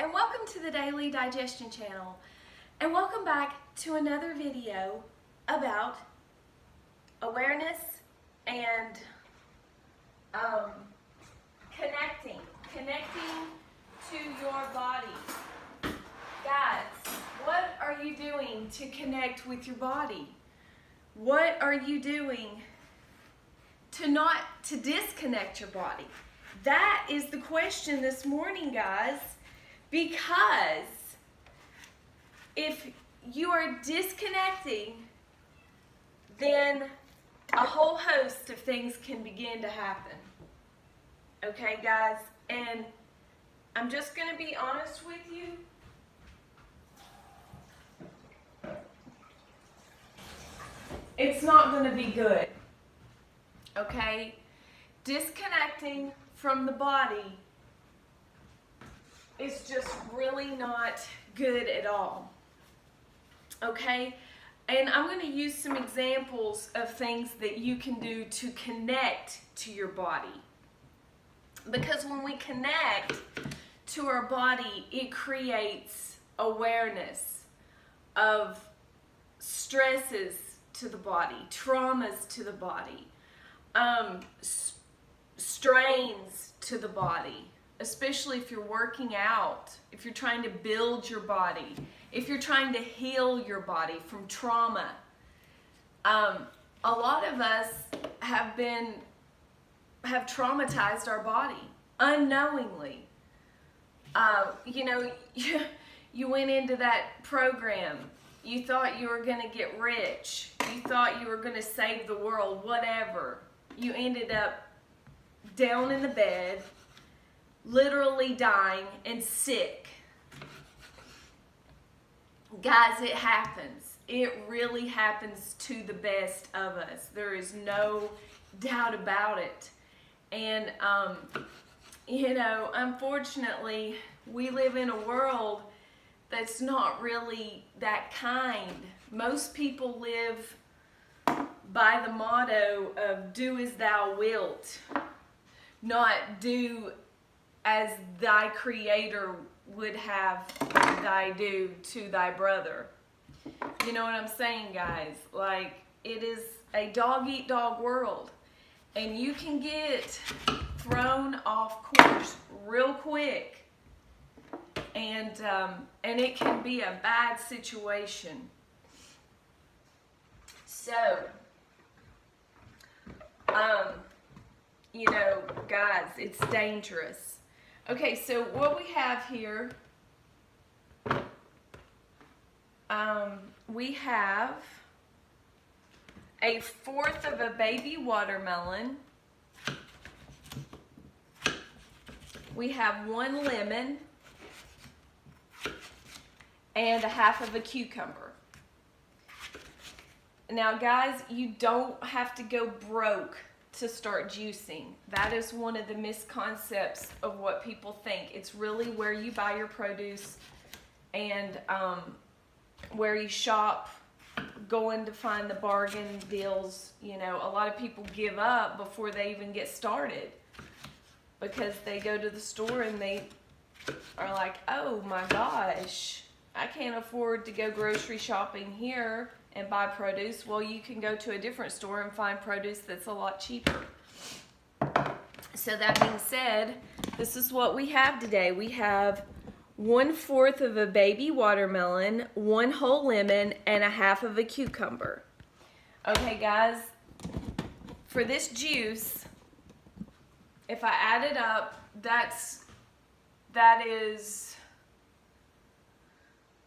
and welcome to the Daily Digestion channel, and welcome back to another video about awareness and connecting to your body. Guys, what are you doing to connect with your body? What are you doing to disconnect your body? That is the question this morning, guys, because if you are disconnecting, then a whole host of things can begin to happen. Okay, guys? And I'm just going to be honest with you. It's not going to be good. Okay? Disconnecting from the body is just really not good at all. Okay? And I'm going to use some examples of things that you can do to connect to your body. Because when we connect to our body, it creates awareness of stresses to the body, traumas to the body, strains to the body, especially if you're working out, if you're trying to build your body, if you're trying to heal your body from trauma. A lot of us have traumatized our body unknowingly. You went into that program. You thought you were going to get rich. You thought you were going to save the world, whatever. You ended up down in the bed, literally dying and sick. Guys, it happens. It really happens to the best of us. There is no doubt about it. And, unfortunately, we live in a world that's not really that kind. Most people live by the motto of do as thou wilt, not do as thy creator would have thy do to thy brother. You know what I'm saying, guys? Like, it is a dog-eat-dog world, and you can get thrown off course real quick. And it can be a bad situation. So, guys, it's dangerous. Okay, so what we have here, we have a fourth of a baby watermelon. We have one lemon and a half of a cucumber. Now, guys, you don't have to go broke to start juicing. That is one of the misconceptions of what people think. It's really where you buy your produce and where you shop, going to find the bargain deals. A lot of people give up before they even get started because they go to the store and they are like, oh my gosh, I can't afford to go grocery shopping here and buy produce. Well, you can go to a different store and find produce that's a lot cheaper. So that being said, this is what we have today. We have 1/4 of a baby watermelon, 1 whole lemon, and a half of a cucumber. Okay, guys, for this juice, if I add it up, that is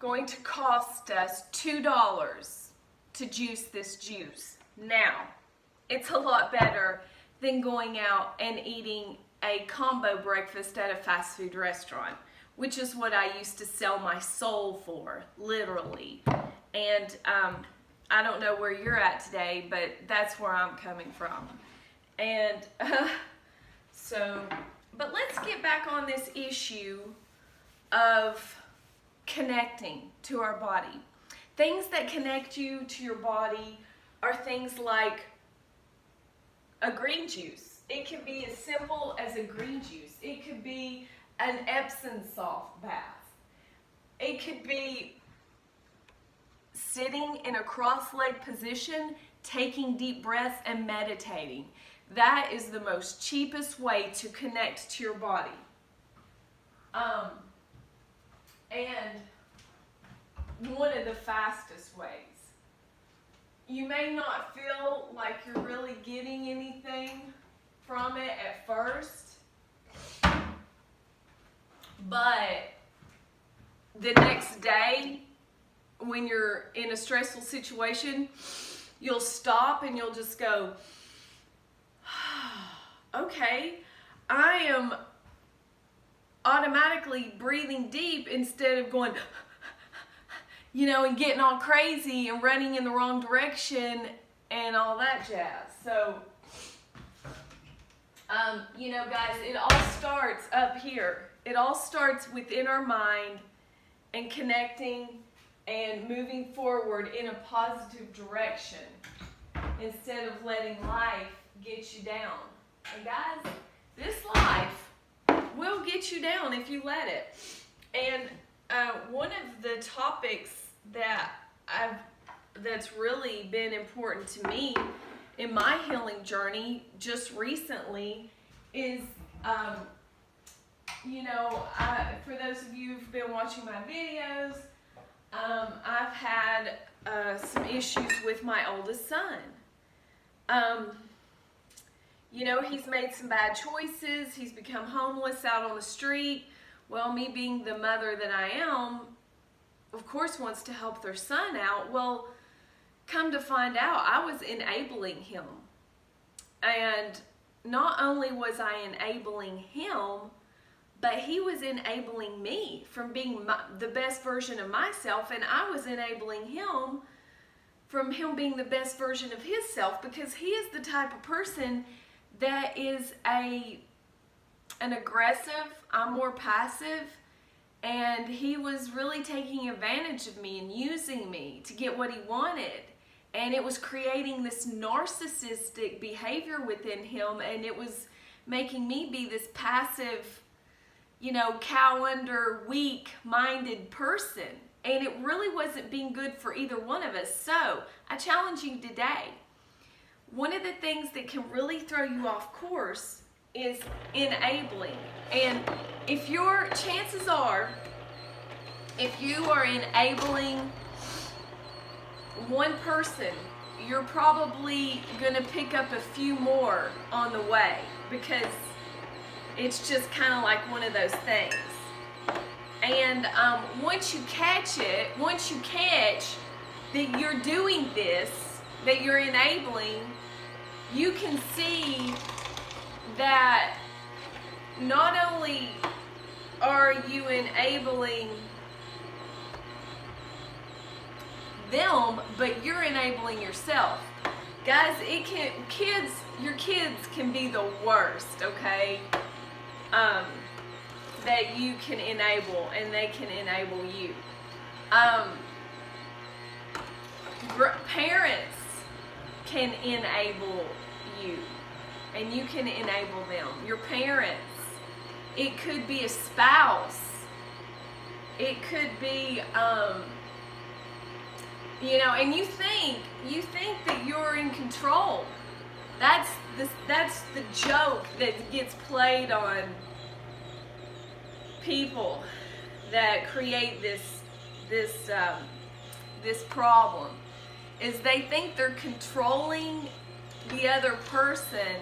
going to cost us $2 to juice this juice. Now, it's a lot better than going out and eating a combo breakfast at a fast food restaurant, which is what I used to sell my soul for, literally. And I don't know where you're at today, but that's where I'm coming from. And but let's get back on this issue of connecting to our body. Things that connect you to your body are things like a green juice. It can be as simple as a green juice. It could be an Epsom salt bath. It could be sitting in a cross-legged position, taking deep breaths and meditating. That is the most cheapest way to connect to your body. And one of the fastest ways. You may not feel like you're really getting anything from it at first, but the next day, when you're in a stressful situation, you'll stop and you'll just go, okay, I am automatically breathing deep instead of going, and getting all crazy and running in the wrong direction and all that jazz. So, guys, it all starts up here. It all starts within our mind and connecting and moving forward in a positive direction instead of letting life get you down. And guys, this life will get you down if you let it. And one of the topics that's really been important to me in my healing journey just recently is, for those of you who've been watching my videos, I've had some issues with my oldest son. He's made some bad choices. He's become homeless out on the street. Well, me being the mother that I am, of course, wants to help their son out. Well, come to find out, I was enabling him. And not only was I enabling him, but he was enabling me from being the best version of myself, and I was enabling him from him being the best version of himself, because he is the type of person that is an aggressive, I'm more passive, and he was really taking advantage of me and using me to get what he wanted. And it was creating this narcissistic behavior within him, and it was making me be this passive, cow under, weak-minded person. And it really wasn't being good for either one of us. So, I challenge you today. One of the things that can really throw you off course is enabling. And chances are, if you are enabling one person, you're probably going to pick up a few more on the way, because it's just kind of like one of those things. And once you catch that you're doing this, that you're enabling, you can see that not only are you enabling them, but you're enabling yourself. Guys, your kids can be the worst, okay? That you can enable, and they can enable you. Parents can enable you, and you can enable them. Your parents. It could be a spouse. It could be, and you think that you're in control. That's the joke that gets played on people that create this problem, is they think they're controlling the other person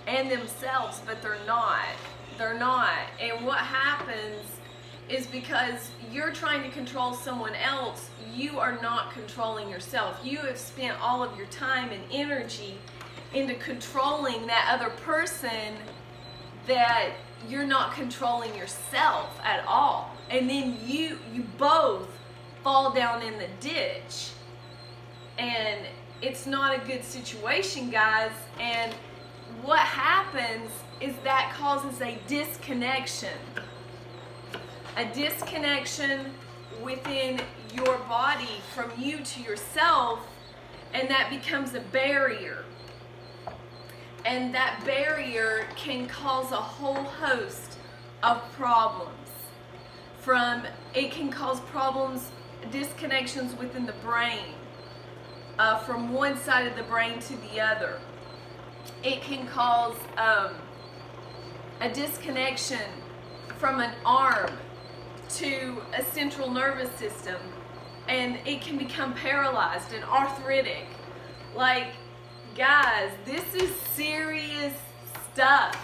and themselves, but they're not. They're not. And what happens is, because you're trying to control someone else, you are not controlling yourself. You have spent all of your time and energy into controlling that other person, that you're not controlling yourself at all. And then you both fall down in the ditch. And it's not a good situation, guys. And what happens is that causes a disconnection. A disconnection within your body from you to yourself, and that becomes a barrier. And that barrier can cause a whole host of problems. It can cause problems, disconnections within the brain, from one side of the brain to the other. It can cause a disconnection from an arm to a central nervous system, and it can become paralyzed and arthritic. Like, guys, this is serious stuff.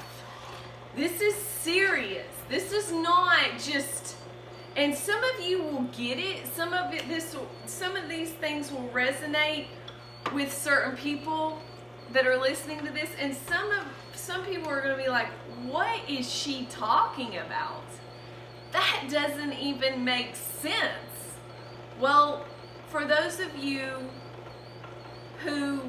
This is serious. This is not just, and some of you will get it. Some of these things will resonate with certain people that are listening to this, and some people are going to be like, what is she talking about? That doesn't even make sense. Well, for those of you who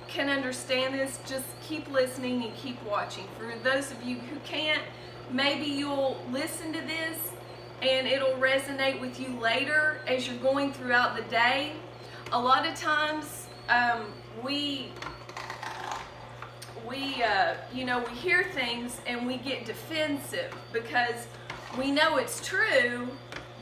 can understand this, just keep listening and keep watching. For those of you who can't, maybe you'll listen to this and it'll resonate with you later as you're going throughout the day. A lot of times we hear things and we get defensive because we know it's true,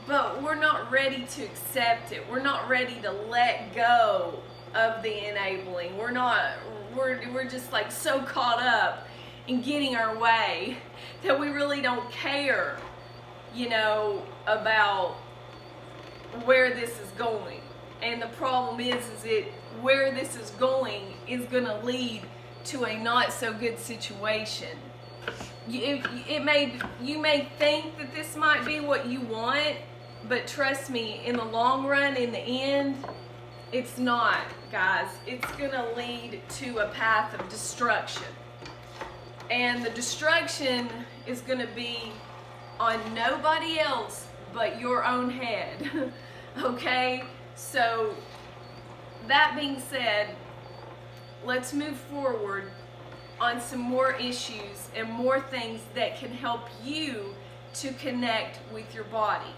but we're not ready to accept it. We're not ready to let go of the enabling. We're just like so caught up in getting our way that we really don't care, about where this is going. And the problem is where this is going is going to lead to a not so good situation. You may think that this might be what you want, but trust me, in the long run, in the end, it's not, guys. It's going to lead to a path of destruction. And the destruction is going to be on nobody else but your own head. Okay? So, that being said, let's move forward on some more issues and more things that can help you to connect with your body.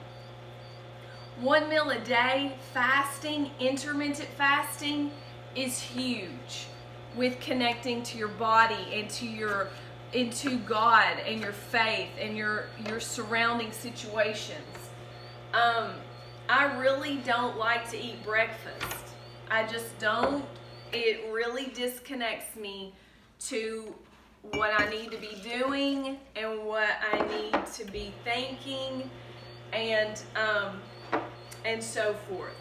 1 meal a day, fasting, intermittent fasting is huge with connecting to your body and into God and your faith and your surrounding situations. I really don't like to eat breakfast. I just don't. It really disconnects me to what I need to be doing and what I need to be thinking and so forth.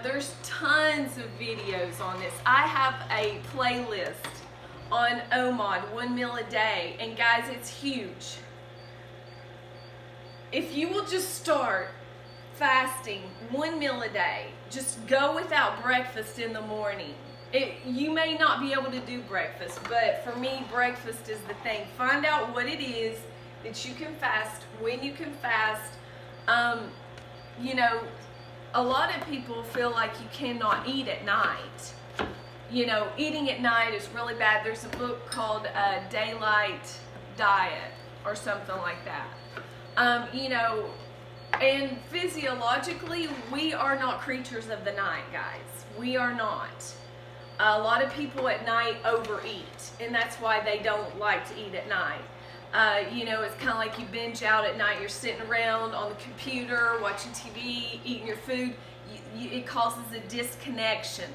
There's tons of videos on this. I have a playlist on OMOD, 1 meal a day, and guys, it's huge. If you will just start fasting 1 meal a day, just go without breakfast in the morning. You may not be able to do breakfast, but for me, breakfast is the thing. Find out what it is that you can fast, when you can fast. A lot of people feel like you cannot eat at night. Eating at night is really bad. There's a book called Daylight Diet or something like that. And physiologically, we are not creatures of the night, guys. We are not. A lot of people at night overeat, and that's why they don't like to eat at night. It's kind of like you binge out at night. You're sitting around on the computer, watching TV, eating your food. It causes a disconnection.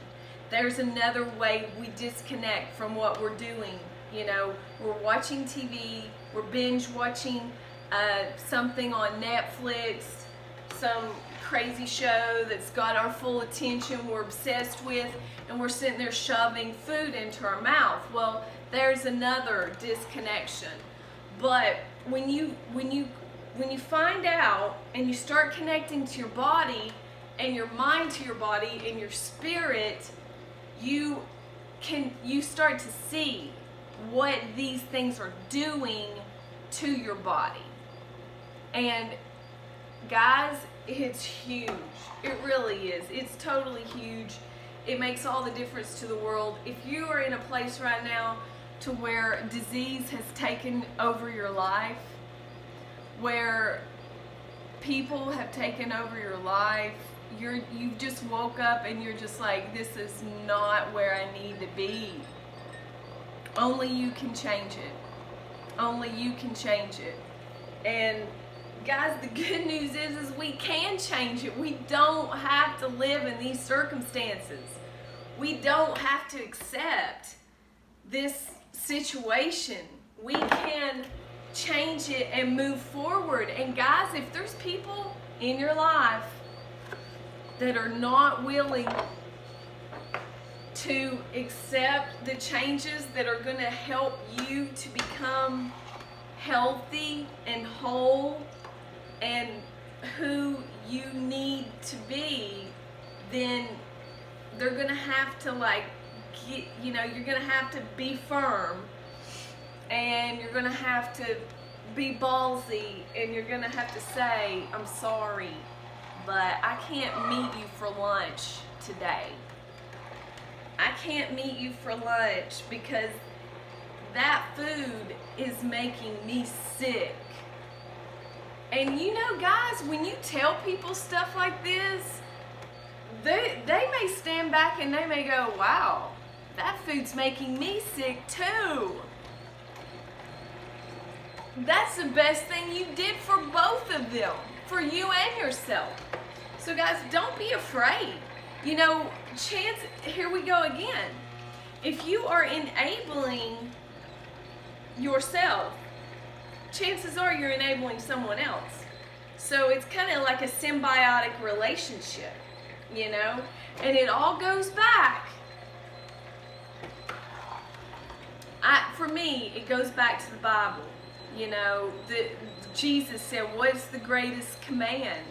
There's another way we disconnect from what we're doing. We're watching TV, we're binge watching something on Netflix, some crazy show that's got our full attention, we're obsessed with, and we're sitting there shoving food into our mouth. Well, there's another disconnection. But when you find out and you start connecting to your body and your mind to your body and your spirit, you start to see what these things are doing to your body. And guys, it's huge. It really is. It's totally huge. It makes all the difference to the world. If you are in a place right now to where disease has taken over your life, where people have taken over your life, you just woke up and you're just like, this is not where I need to be. Only you can change it. Only you can change it. And guys, the good news is we can change it. We don't have to live in these circumstances. We don't have to accept this situation. We can change it and move forward. And guys, if there's people in your life that are not willing to accept the changes that are going to help you to become healthy and whole and who you need to be, then they're going to have to you're going to have to be firm, and you're going to have to be ballsy, and you're going to have to say, I'm sorry, but I can't meet you for lunch today. I can't meet you for lunch because that food is making me sick. And you know, guys, when you tell people stuff like this, they may stand back and they may go, wow, that food's making me sick too. That's the best thing you did for both of them, for you and yourself. So guys, don't be afraid. You know, here we go again. If you are enabling yourself, chances are you're enabling someone else. So it's kind of like a symbiotic relationship, you know? And it all goes back. For me, it goes back to the Bible. You know, Jesus said, what's the greatest command?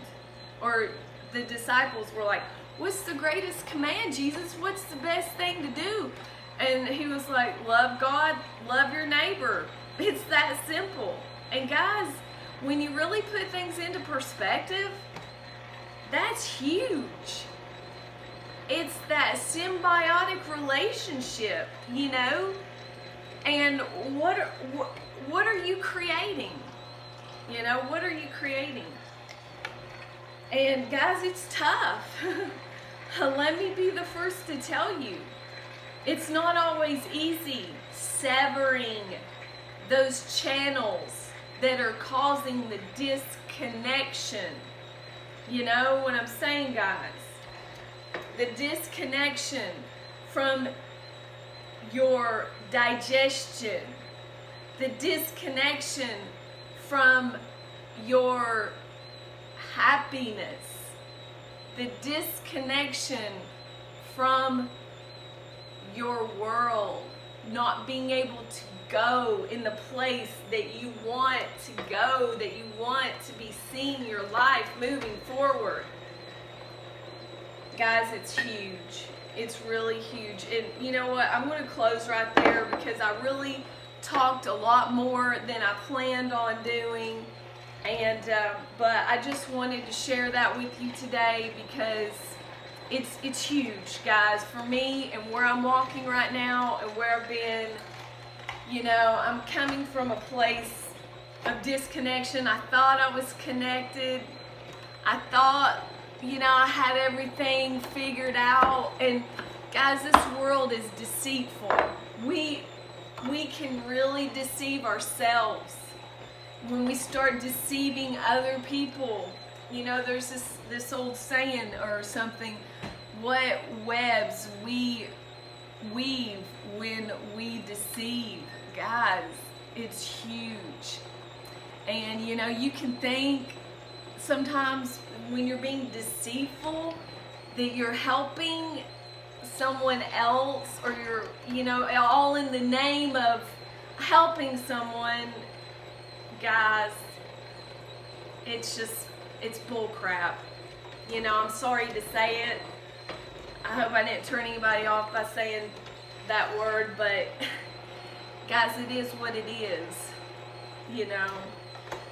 Or the disciples were like, what's the greatest command, Jesus? What's the best thing to do? And he was like, love God, love your neighbor. It's that simple. And guys, when you really put things into perspective, that's huge. It's that symbiotic relationship, you know? And what are you creating? You know, what are you creating? And guys, it's tough. Let me be the first to tell you. It's not always easy severing those channels that are causing the disconnection. You know what I'm saying, guys? The disconnection from your digestion, the disconnection from your happiness, the disconnection from your world, not being able to go in the place that you want to go, that you want to be seeing your life moving forward. Guys, it's huge. It's really huge. And you know what? I'm going to close right there because I really talked a lot more than I planned on doing. And but I just wanted to share that with you today because it's huge, guys, for me and where I'm walking right now and where I've been. You know, I'm coming from a place of disconnection. I thought I was connected. I thought, you know, I had everything figured out. And guys, this world is deceitful. We can really deceive ourselves when we start deceiving other people. You know, there's this old saying or something, what webs we weave when we deceive. Guys, it's huge. And you know, you can think sometimes when you're being deceitful that you're helping someone else, or you're, you know, all in the name of helping someone. Guys, it's bull crap. You know, I'm sorry to say it. I hope I didn't turn anybody off by saying that word, but guys, it is what it is, you know.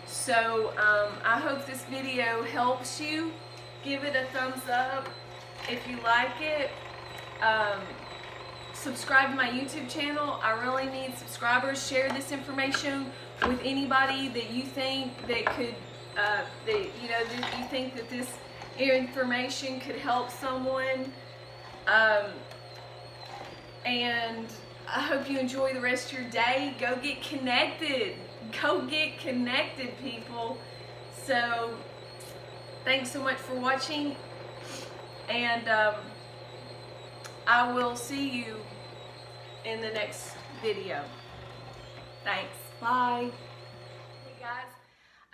So I hope this video helps you. Give it a thumbs up if you like it. Subscribe to my YouTube channel. I really need subscribers. Share this information with anybody that you think that could, that you think that this information could help someone. And I hope you enjoy the rest of your day. Go get connected. go get connected, people. So thanks so much for watching, and I will see you in the next video. Thanks. Bye. Hey guys,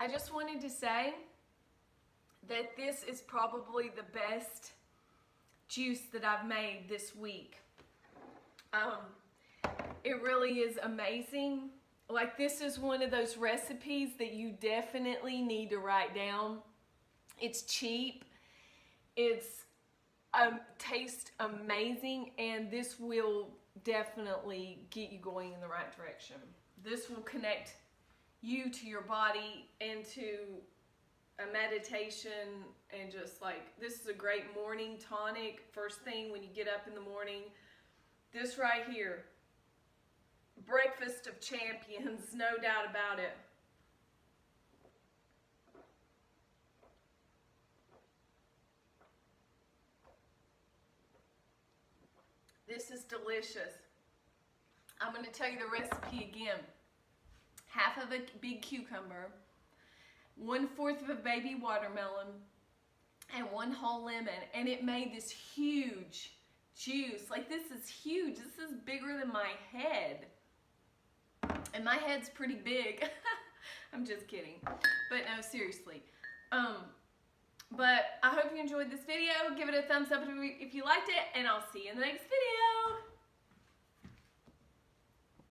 I just wanted to say that this is probably the best juice that I've made this week. It really is amazing. Like, this is one of those recipes that you definitely need to write down. It's cheap, it's tastes amazing, and this will definitely get you going in the right direction. This will connect you to your body and to a meditation, and just like, this is a great morning tonic, first thing when you get up in the morning. This right here, breakfast of champions, no doubt about it. This is delicious. I'm going to tell you the recipe again. Half of a big cucumber, 1/4 of a baby watermelon, and 1 whole lemon. And it made this huge juice. Like, this is huge. This is bigger than my head. And my head's pretty big. I'm just kidding. But no, seriously. But I hope you enjoyed this video. Give it a thumbs up if you liked it, and I'll see you in the next video.